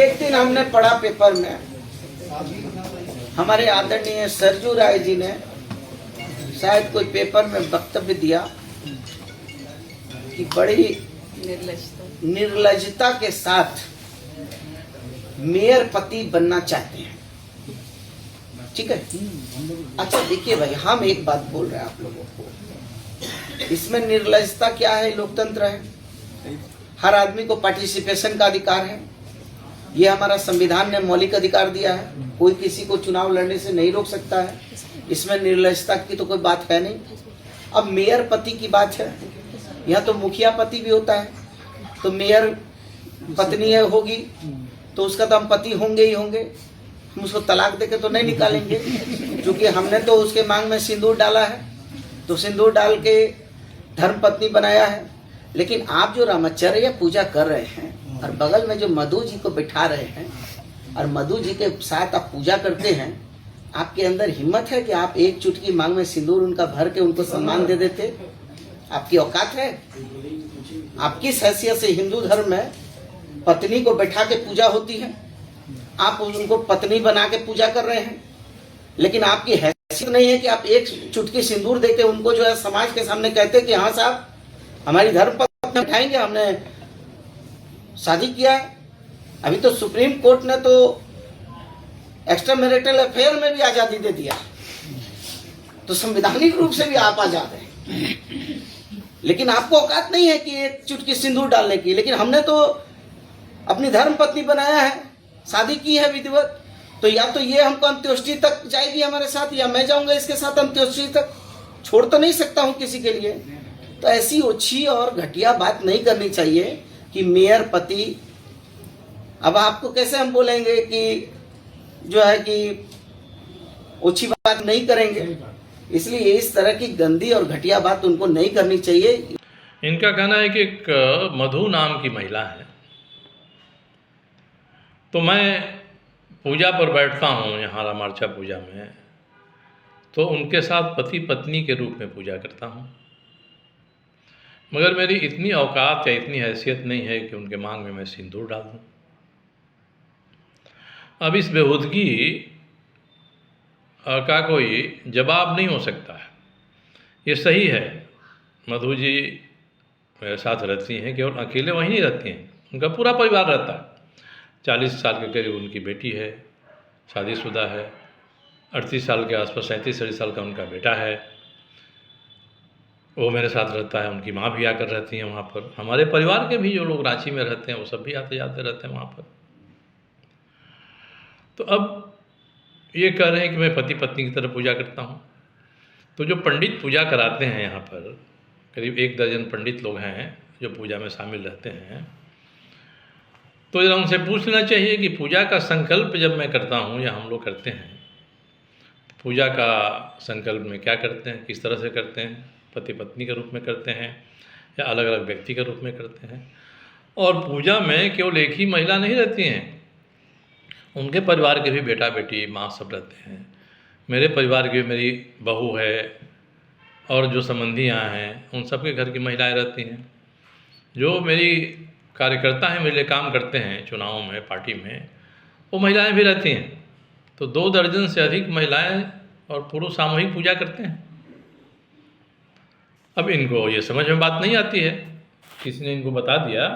एक दिन हमने पढ़ा पेपर में, हमारे आदरणीय सरजू राय जी ने शायद कोई पेपर में वक्तव्य दिया कि बड़ी निर्लजता के साथ मेयर पति बनना चाहते हैं। ठीक है, अच्छा देखिए भाई, हम एक बात बोल रहे हैं आप लोगों को, इसमें निर्लजता क्या है? लोकतंत्र है, हर आदमी को पार्टिसिपेशन का अधिकार है, ये हमारा संविधान ने मौलिक अधिकार दिया है, कोई किसी को चुनाव लड़ने से नहीं रोक सकता है, इसमें निर्लजता की तो कोई बात है नहीं। अब मेयर पति की बात है, यहाँ तो मुखिया पति भी होता है, तो मेयर पत्नी होगी तो उसका तो हम पति होंगे ही होंगे, हम उसको तलाक देके तो नहीं निकालेंगे, क्योंकि हमने तो उसके मांग में सिंदूर डाला है, तो सिंदूर डाल के धर्म पत्नी बनाया है। लेकिन आप जो रामचर्य पूजा कर रहे हैं और बगल में जो मधु जी को बिठा रहे हैं और मधु जी के साथ आप पूजा करते हैं, आपके अंदर हिम्मत है कि आप एक चुटकी मांग में सिंदूर उनका भर के उनको सम्मान दे देते? आपकी औकात है? आपकी हैसियत से हिंदू धर्म में पत्नी को बैठा के पूजा होती है, आप उनको पत्नी बना के पूजा कर रहे हैं, लेकिन आपकी हैसियत नहीं है कि आप एक चुटकी सिंदूर देके उनको जो है समाज के सामने कहते कि हाँ साहब हमारी धर्म पत्नी उठाएंगे, हमने शादी किया है। अभी तो सुप्रीम कोर्ट ने तो एक्स्ट्रा मैरिटल अफेयर में भी आजादी दे दिया, तो संवैधानिक रूप से भी आप आजाद हैं, लेकिन आपको औकात नहीं है कि एक चुटकी सिंदूर डालने की। लेकिन हमने तो अपनी धर्म पत्नी बनाया है, शादी की है विधिवत, तो या तो ये हमको अंत्येष्टि तक जाएगी हमारे साथ, या मैं जाऊंगा इसके साथ अंत्येष्टि तक, छोड़ तो नहीं सकता हूं किसी के लिए। तो ऐसी ओछी और घटिया बात नहीं करनी चाहिए कि मेयर पति। अब आपको कैसे हम बोलेंगे कि जो है कि ओछी बात नहीं करेंगे, इसलिए इस तरह की गंदी और घटिया बात उनको नहीं करनी चाहिए। इनका कहना है कि एक मधु नाम की महिला है, तो मैं पूजा पर बैठता हूँ यहाँ रामार्चा पूजा में, तो उनके साथ पति पत्नी के रूप में पूजा करता हूँ, मगर मेरी इतनी औकात या इतनी हैसियत नहीं है कि उनके मांग में मैं सिंदूर डाल दूँ। अब इस बेहूदगी का कोई जवाब नहीं हो सकता है। ये सही है, मधु जी मेरे साथ रहती हैं, केवल अकेले वहीं नहीं रहती हैं, उनका पूरा परिवार रहता है। 40 साल के करीब उनकी बेटी है, शादीशुदा है, 38 साल के आसपास 37-38 साल का उनका बेटा है, वो मेरे साथ रहता है। उनकी माँ भी आकर रहती हैं वहाँ पर। हमारे परिवार के भी जो लोग रांची में रहते हैं वो सब भी आते जाते रहते हैं वहाँ पर। तो अब ये कह रहे हैं कि मैं पति पत्नी की तरह पूजा करता हूँ। तो जो पंडित पूजा कराते हैं यहाँ पर, करीब 1 दर्जन पंडित लोग हैं जो पूजा में शामिल रहते हैं, तो जरा उनसे पूछ लेना चाहिए कि पूजा का संकल्प जब मैं करता हूँ या हम लोग करते हैं, पूजा का संकल्प में क्या करते हैं, किस तरह से करते हैं, पति पत्नी के रूप में करते हैं या अलग अलग व्यक्ति के रूप में करते हैं। और पूजा में केवल एक ही महिला नहीं रहती हैं, उनके परिवार के भी बेटा बेटी माँ सब रहते हैं। मेरे परिवार की मेरी बहू है और जो संबंधी यहाँ हैं उन सब के घर की महिलाएं रहती हैं। जो मेरी कार्यकर्ता हैं, मेरे लिए काम करते हैं चुनावों में, पार्टी में, वो महिलाएं भी रहती हैं। तो 2 दर्जन से अधिक महिलाएं और पुरुष सामूहिक पूजा करते हैं। अब इनको ये समझ में बात नहीं आती है, किसी ने इनको बता दिया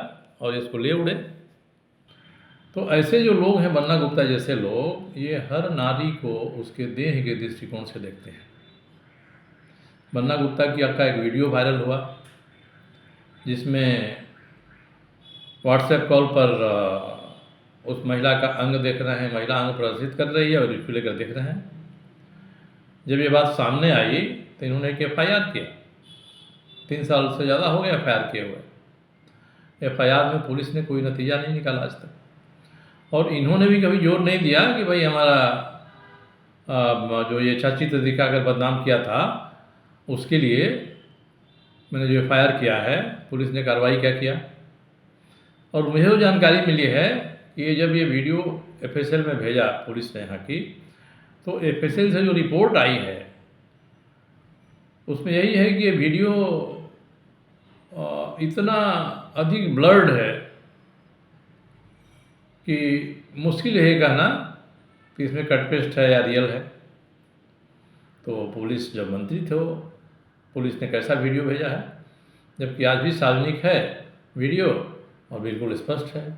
और इसको ले उड़े। तो ऐसे जो लोग हैं, बन्ना गुप्ता जैसे लोग, ये हर नारी को उसके देह के दृष्टिकोण से देखते हैं। बन्ना गुप्ता की का एक वीडियो वायरल हुआ जिसमें व्हाट्सएप कॉल पर उस महिला का अंग देख रहे हैं, महिला अंग प्रदर्शित कर रही है और इसको लेकर देख रहे हैं। जब ये बात सामने आई तो इन्होंने एक FIR किया। 3 साल से ज़्यादा हो गया FIR किए हुए। FIR में पुलिस ने कोई नतीजा नहीं निकाला आज तक, और इन्होंने भी कभी जोर नहीं दिया कि भाई हमारा जो ये छाचित्र दिखाकर बदनाम किया था उसके लिए मैंने जो FIR किया है, पुलिस ने कार्रवाई क्या किया। और मुझे जो जानकारी मिली है कि जब ये वीडियो FSL में भेजा पुलिस ने यहाँ की, तो FSL से जो रिपोर्ट आई है उसमें यही है कि ये वीडियो इतना अधिक ब्लर्ड है कि मुश्किल है कहना कि इसमें कट पेस्ट है या रियल है। तो पुलिस जब मंत्री थे वो, पुलिस ने कैसा वीडियो भेजा है, जबकि आज भी सार्वजनिक है वीडियो और बिल्कुल स्पष्ट है।